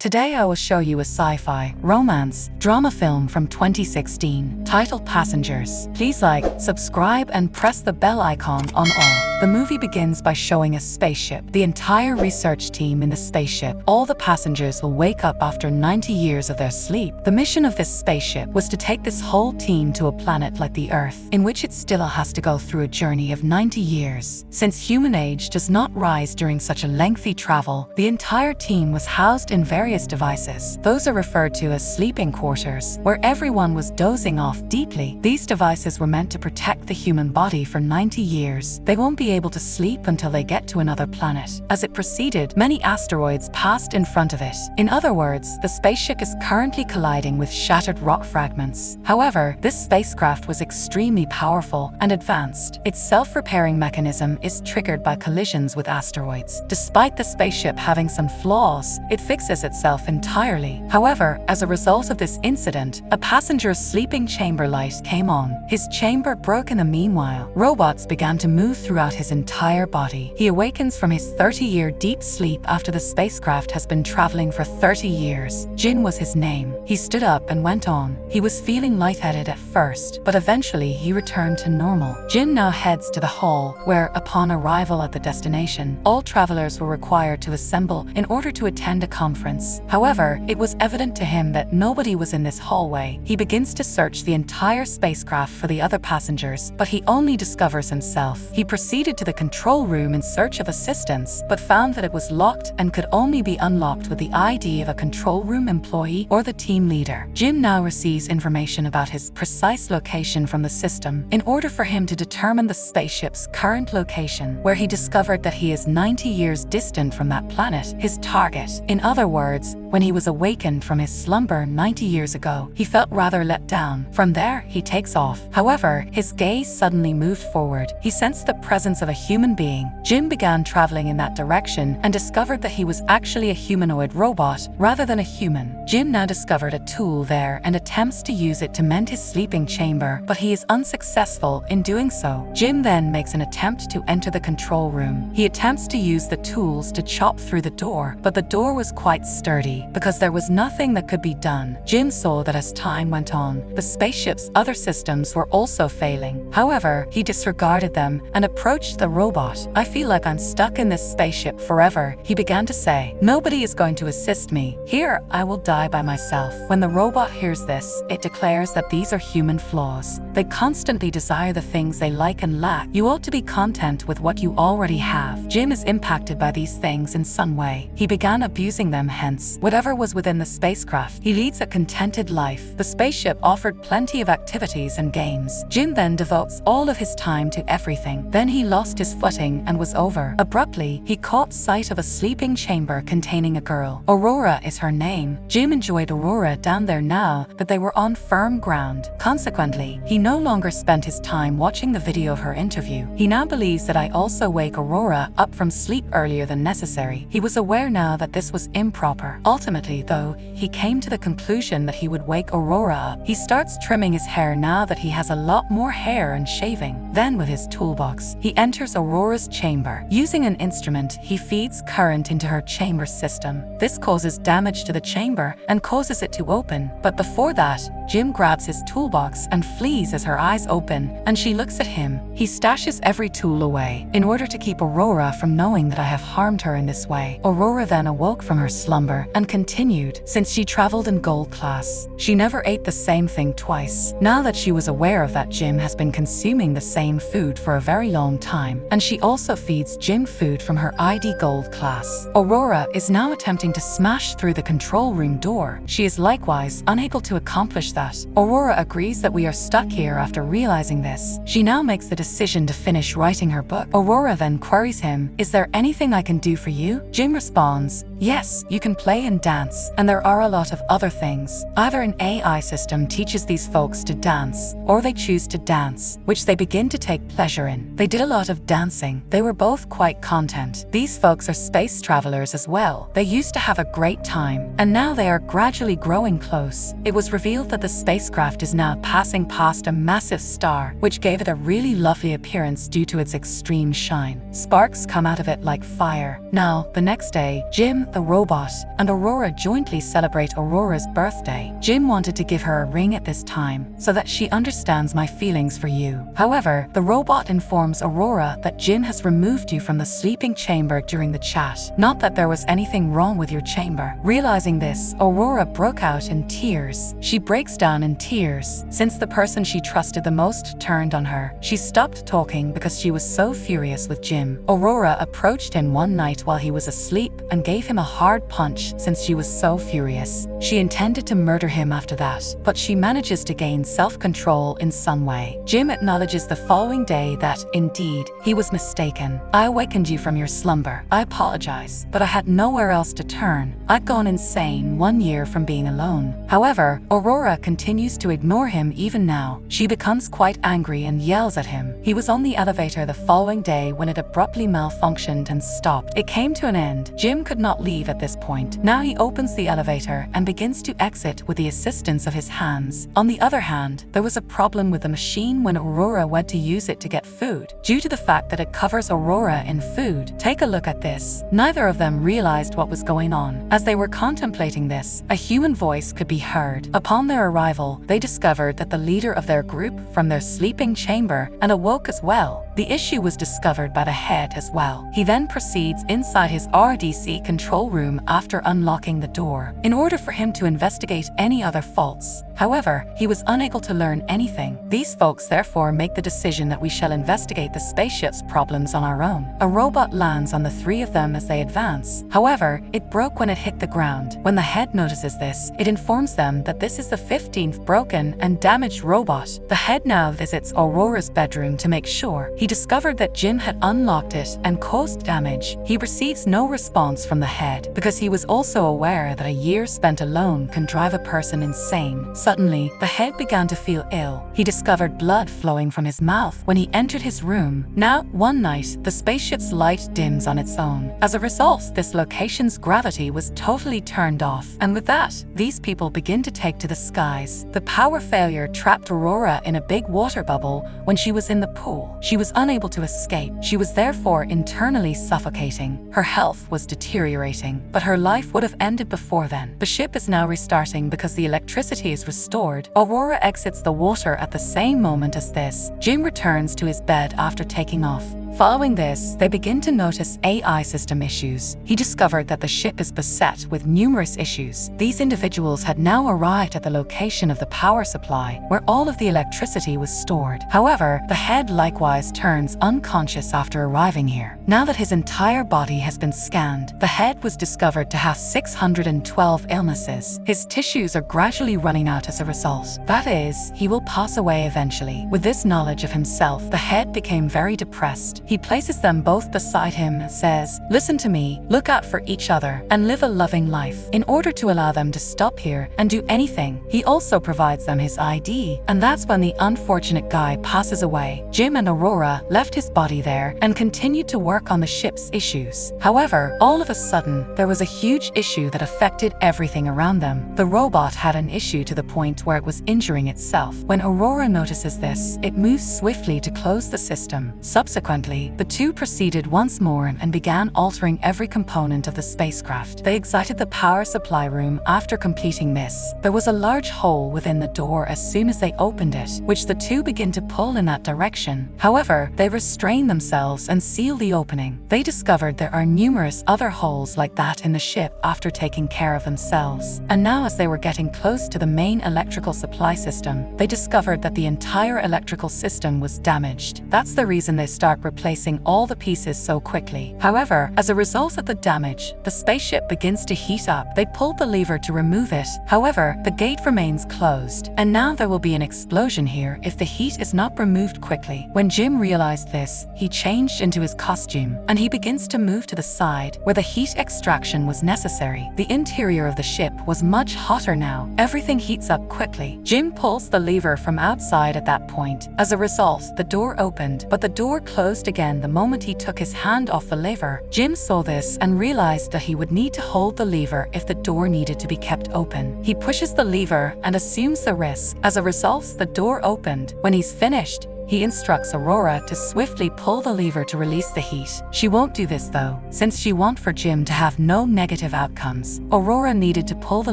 Today I will show you a sci-fi, romance, drama film from 2016, titled Passengers. Please like, subscribe and press the bell icon on all. The movie begins by showing a spaceship. The entire research team in the spaceship, all the passengers will wake up after 90 years of their sleep. The mission of this spaceship was to take this whole team to a planet like the Earth, in which it still has to go through a journey of 90 years. Since human age does not rise during such a lengthy travel, the entire team was housed in various devices. Those are referred to as sleeping quarters, where everyone was dozing off deeply. These devices were meant to protect the human body for 90 years. They won't be able to sleep until they get to another planet. As it proceeded, many asteroids passed in front of it. In other words, the spaceship is currently colliding with shattered rock fragments. However, this spacecraft was extremely powerful and advanced. Its self-repairing mechanism is triggered by collisions with asteroids. Despite the spaceship having some flaws, it fixes itself entirely. However, as a result of this incident, a passenger's sleeping chamber light came on. His chamber broke in the meanwhile. Robots began to move throughout his entire body. He awakens from his 30-year deep sleep after the spacecraft has been traveling for 30 years. Jin was his name. He stood up and went on. He was feeling lightheaded at first, but eventually he returned to normal. Jin now heads to the hall, where, upon arrival at the destination, all travelers were required to assemble in order to attend a conference. However, it was evident to him that nobody was in this hallway. He begins to search the entire spacecraft for the other passengers, but he only discovers himself. He proceeded to the control room in search of assistance, but found that it was locked and could only be unlocked with the ID of a control room employee or the team leader. Jim now receives information about his precise location from the system in order for him to determine the spaceship's current location, where he discovered that he is 90 years distant from that planet, his target. In other words, when he was awakened from his slumber 90 years ago, he felt rather let down. From there, he takes off. However, his gaze suddenly moved forward. He sensed the presence of a human being. Jim began traveling in that direction and discovered that he was actually a humanoid robot rather than a human. Jim now discovered a tool there and attempts to use it to mend his sleeping chamber, but he is unsuccessful in doing so. Jim then makes an attempt to enter the control room. He attempts to use the tools to chop through the door, but the door was quite sturdy. Because there was nothing that could be done, Jim saw that as time went on, the spaceship's other systems were also failing. However, he disregarded them and approached the robot. "I feel like I'm stuck in this spaceship forever," he began to say. "Nobody is going to assist me. Here, I will die by myself." When the robot hears this, it declares that these are human flaws. They constantly desire the things they like and lack. You ought to be content with what you already have. Jim is impacted by these things in some way. He began abusing them, hence whatever was within the spacecraft. He leads a contented life. The spaceship offered plenty of activities and games. Jim then devotes all of his time to everything. Then he lost his footing and was over. Abruptly, he caught sight of a sleeping chamber containing a girl. Aurora is her name. Jim enjoyed Aurora down there now that they were on firm ground. Consequently, he no longer spent his time watching the video of her interview. He now believes that I also wake Aurora up from sleep earlier than necessary. He was aware now that this was improper. Ultimately, though, he came to the conclusion that he would wake Aurora up. He starts trimming his hair now that he has a lot more hair and shaving. Then, with his toolbox, he enters Aurora's chamber. Using an instrument, he feeds current into her chamber system. This causes damage to the chamber and causes it to open. But before that, Jim grabs his toolbox and flees as her eyes open, and she looks at him. He stashes every tool away in order to keep Aurora from knowing that I have harmed her in this way. Aurora then awoke from her slumber and continued. Since she traveled in gold class, she never ate the same thing twice. Now that she was aware of that, Jim has been consuming the same food for a very long time, and she also feeds Jim food from her ID gold class. Aurora is now attempting to smash through the control room door. She is likewise unable to accomplish that. Aurora agrees that we are stuck here after realizing this. She now makes the decision to finish writing her book. Aurora then queries him, "Is there anything I can do for you?" Jim responds, "Yes, you can play and dance, and there are a lot of other things. Either an AI system teaches these folks to dance, or they choose to dance, which they begin to take pleasure in. They did a lot of dancing. They were both quite content. These folks are space travelers as well. They used to have a great time, and now they are gradually growing close." It was revealed that the spacecraft is now passing past a massive star, which gave it a really lovely appearance due to its extreme shine. Sparks come out of it like fire. Now, the next day, Jim Pratt the robot and Aurora jointly celebrate Aurora's birthday. Jim wanted to give her a ring at this time so that she understands my feelings for you. However, the robot informs Aurora that Jim has removed you from the sleeping chamber during the chat. Not that there was anything wrong with your chamber. Realizing this, Aurora broke out in tears. She breaks down in tears since the person she trusted the most turned on her. She stopped talking because she was so furious with Jim. Aurora approached him one night while he was asleep and gave him a hard punch since she was so furious. She intended to murder him after that, but she manages to gain self-control in some way. Jim acknowledges the following day that, indeed, he was mistaken. I awakened you from your slumber. I apologize, but I had nowhere else to turn. I'd gone insane 1 year from being alone. However, Aurora continues to ignore him even now. She becomes quite angry and yells at him. He was on the elevator the following day when it abruptly malfunctioned and stopped. It came to an end. Jim could not leave at this point. Now he opens the elevator and begins to exit with the assistance of his hands. On the other hand, there was a problem with the machine when Aurora went to use it to get food, due to the fact that it covers Aurora in food. Take a look at this. Neither of them realized what was going on. As they were contemplating this, a human voice could be heard. Upon their arrival, they discovered that the leader of their group from their sleeping chamber and awoke as well. The issue was discovered by the head as well. He then proceeds inside his RDC control room after unlocking the door, in order for him to investigate any other faults. However, he was unable to learn anything. These folks therefore make the decision that we shall investigate the spaceship's problems on our own. A robot lands on the three of them as they advance. However, it broke when it hit the ground. When the head notices this, it informs them that this is the 15th broken and damaged robot. The head now visits Aurora's bedroom to make sure. He discovered that Jim had unlocked it and caused damage. He receives no response from the head because he was also aware that a year spent alone can drive a person insane. Suddenly, the head began to feel ill. He discovered blood flowing from his mouth when he entered his room. Now, one night, the spaceship's light dims on its own. As a result, this location's gravity was totally turned off. And with that, these people begin to take to the skies. The power failure trapped Aurora in a big water bubble when she was in the pool. She was unable to escape. She was therefore internally suffocating. Her health was deteriorating, but her life would have ended before then. The ship is now restarting because the electricity is restored. Aurora exits the water at the same moment as this. Jim returns to his bed after taking off. Following this, they begin to notice AI system issues. He discovered that the ship is beset with numerous issues. These individuals had now arrived at the location of the power supply, where all of the electricity was stored. However, the head likewise turns unconscious after arriving here. Now that his entire body has been scanned, the head was discovered to have 612 illnesses. His tissues are gradually running out as a result. That is, he will pass away eventually. With this knowledge of himself, the head became very depressed. He places them both beside him and says, "Listen to me, look out for each other, and live a loving life." In order to allow them to stop here and do anything, he also provides them his ID. And that's when the unfortunate guy passes away. Jim and Aurora left his body there and continued to work on the ship's issues. However, all of a sudden, there was a huge issue that affected everything around them. The robot had an issue to the point where it was injuring itself. When Aurora notices this, it moves swiftly to close the system. Subsequently, the two proceeded once more and began altering every component of the spacecraft. They exited the power supply room after completing this. There was a large hole within the door as soon as they opened it, which the two begin to pull in that direction. However, they restrain themselves and seal the opening. They discovered there are numerous other holes like that in the ship after taking care of themselves. And now as they were getting close to the main electrical supply system, they discovered that the entire electrical system was damaged. That's the reason they start replacing all the pieces so quickly. However, as a result of the damage, the spaceship begins to heat up. They pulled the lever to remove it. However, the gate remains closed. And now there will be an explosion here if the heat is not removed quickly. When Jim realized this, he changed into his costume, and he begins to move to the side where the heat extraction was necessary. The interior of the ship was much hotter now. Everything heats up quickly. Jim pulls the lever from outside at that point. As a result, the door opened, but the door closed again the moment he took his hand off the lever. Jim saw this and realized that he would need to hold the lever if the door needed to be kept open. He pushes the lever and assumes the risk. As a result, the door opened. When he's finished, He instructs Aurora to swiftly pull the lever to release the heat. She won't do this though, since she wants for Jim to have no negative outcomes. Aurora needed to pull the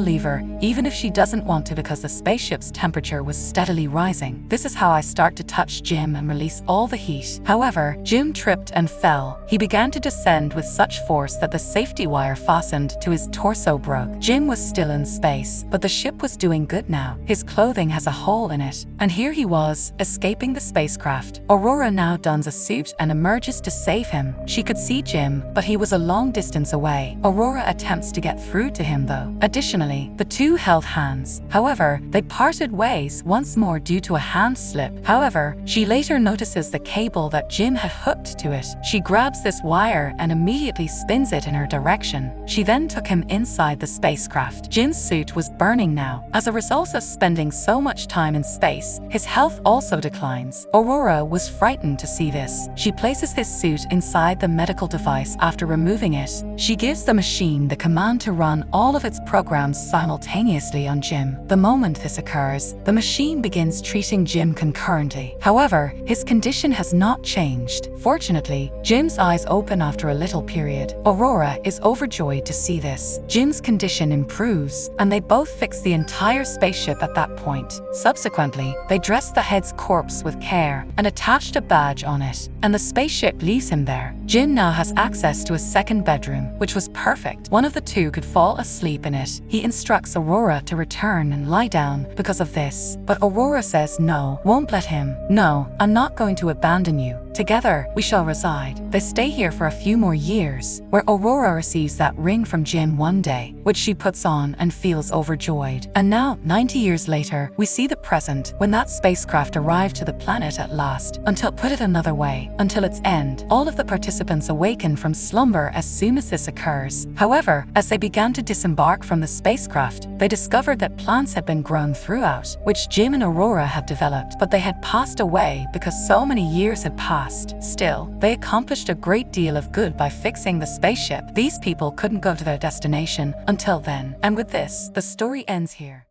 lever, even if she doesn't want to, because the spaceship's temperature was steadily rising. This is how I start to touch Jim and release all the heat. However, Jim tripped and fell. He began to descend with such force that the safety wire fastened to his torso broke. Jim was still in space, but the ship was doing good now. His clothing has a hole in it, and here he was, escaping the spacecraft. Aurora now dons a suit and emerges to save him. She could see Jim, but he was a long distance away. Aurora attempts to get through to him though. Additionally, the two held hands. However, they parted ways once more due to a hand slip. However, she later notices the cable that Jim had hooked to it. She grabs this wire and immediately spins it in her direction. She then took him inside the spacecraft. Jim's suit was burning now. As a result of spending so much time in space, his health also declines. Aurora was frightened to see this. She places his suit inside the medical device after removing it. She gives the machine the command to run all of its programs simultaneously on Jim. The moment this occurs, the machine begins treating Jim concurrently. However, his condition has not changed. Fortunately, Jim's eyes open after a little period. Aurora is overjoyed to see this. Jim's condition improves, and they both fix the entire spaceship at that point. Subsequently, they dress the head's corpse with care and attached a badge on it, and the spaceship leaves him there. Jim now has access to a second bedroom, which was perfect. One of the two could fall asleep in it. He instructs Aurora to return and lie down because of this, but Aurora says no, won't let him. No, I'm not going to abandon you. Together, we shall reside. They stay here for a few more years, where Aurora receives that ring from Jim one day, which she puts on and feels overjoyed. And now, 90 years later, we see the present, when that spacecraft arrived to the planet at last. Put it another way, until its end, all of the participants awaken from slumber as soon as this occurs. However, as they began to disembark from the spacecraft, they discovered that plants had been grown throughout, which Jim and Aurora had developed, but they had passed away because so many years had passed. Still, they accomplished a great deal of good by fixing the spaceship. These people couldn't go to their destination until then. And with this, the story ends here.